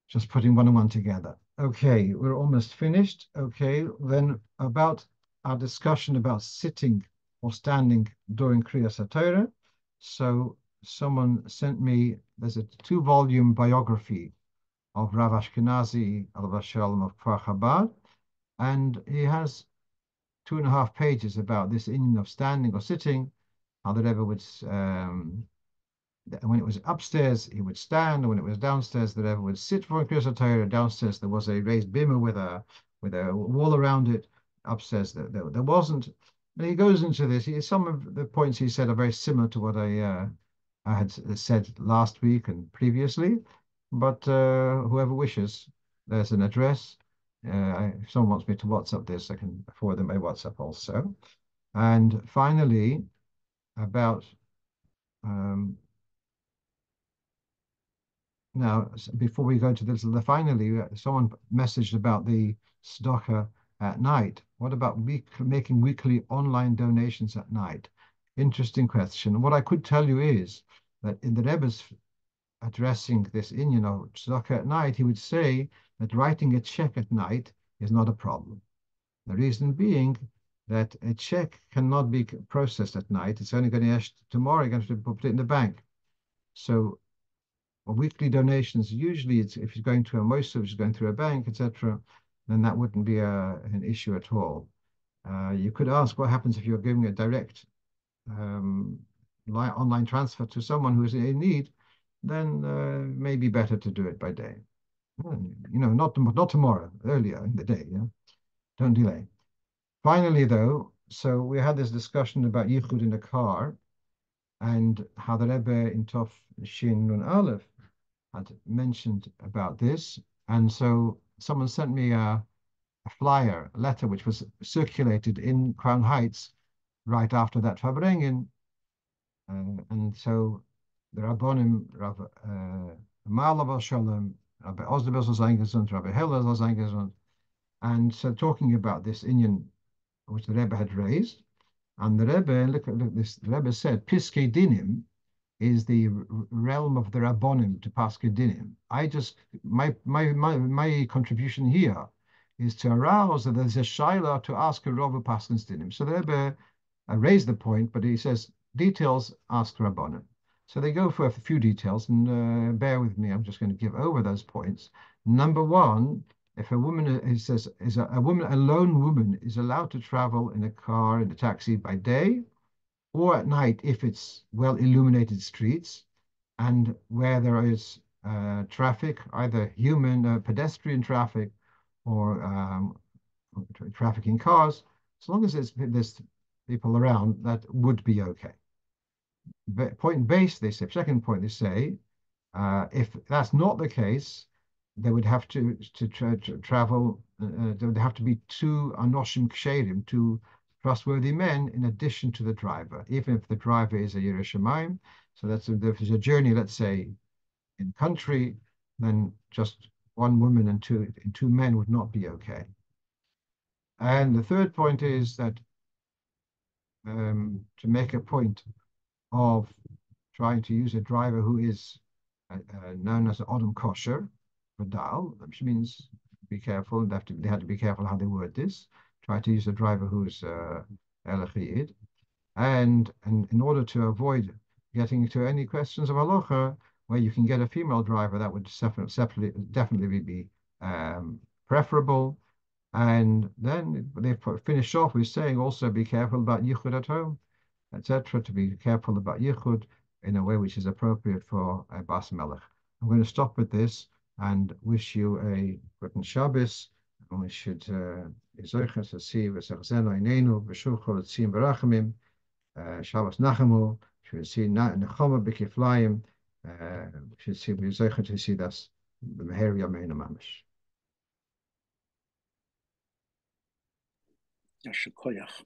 Just putting one and one together. Okay, we're almost finished. Okay, then about our discussion about sitting or standing during Kriyas HaTorah. So someone sent me, there's a 2-volume biography of Rav Ashkenazi, Alav Shalom of Kfar Chabad, and he has 2.5 pages about this inyan of standing or sitting, how the Rebbe would, when it was upstairs, he would stand, and when it was downstairs, the Rebbe would sit for a Kriyas HaTorah. Downstairs, there was a raised bima with a wall around it. Upstairs, there wasn't. And he goes into this. Some of the points he said are very similar to what I had said last week and previously. But whoever wishes, there's an address. If someone wants me to WhatsApp this, I can forward them by WhatsApp also. And finally, about now, before we go to this, finally, someone messaged about the tzedakah at night. What about making weekly online donations at night? Interesting question. What I could tell you is that in the Rebbe's addressing this inyan of tzedakah at night, he would say that writing a check at night is not a problem. The reason being that a check cannot be processed at night. It's only going to tomorrow, you're going to put it in the bank. So weekly donations, usually if it's going to a moisav, which is going through a bank, etc., then that wouldn't be an issue at all. You could ask what happens if you're giving a direct online transfer to someone who is in need, then maybe better to do it by day. Not tomorrow, earlier in the day. Yeah, don't delay. Finally, though, so we had this discussion about yichud in the car, and how the Rebbe in Tov Shin Nun Aleph had mentioned about this. And so someone sent me a flyer, a letter, which was circulated in Crown Heights right after that Farbrengen. And so the Rabbonim, Rav Malav Shalom, Rabbi Ozdebes was eingesund, Rabbi Heller was eingesund, and so talking about this inyan which the Rebbe had raised. And the Rebbe, look at this, the Rebbe said, Piskei Dinim is the realm of the Rabbonim to Paskei Dinim. My contribution here is to arouse that there's a shaila to ask a Rov of Paskei Dinim. So the Rebbe raised the point, but he says details ask Rabbonim. So they go for a few details, and bear with me, I'm just going to give over those points. Number one, if a woman, he says, a lone woman is allowed to travel in a car, in a taxi by day, or at night if it's well illuminated streets, and where there is traffic, either human pedestrian traffic or traffic in cars, as long as there's people around, that would be okay. Point base, they say, second point, they say, if that's not the case, they would have to travel. There would have to be 2 anoshim ksherim, 2 trustworthy men, in addition to the driver, even if the driver is a Yerushalayim. So that's if there's a journey, let's say, in country, then just 1 woman and two men would not be okay. And the third point is that to make a point of trying to use a driver who is known as an Odom Kosher, Vadal, which means be careful. They had to be careful how they word this. Try to use a driver who's Elachid. And in order to avoid getting to any questions of halacha, where you can get a female driver, that would definitely be preferable. And then they finish off with saying also be careful about yichud at home, etc. To be careful about yichud in a way which is appropriate for a bas melech. I'm going to stop with this and wish you a good Shabbos. And we should to see v'sachzeno inenu v'shulchol etzim v'rachamim. Shabbos Nachamu, should see Nachamu b'kiflayim, should see we to see das b'meher yameinu mamish. Yashikoyach.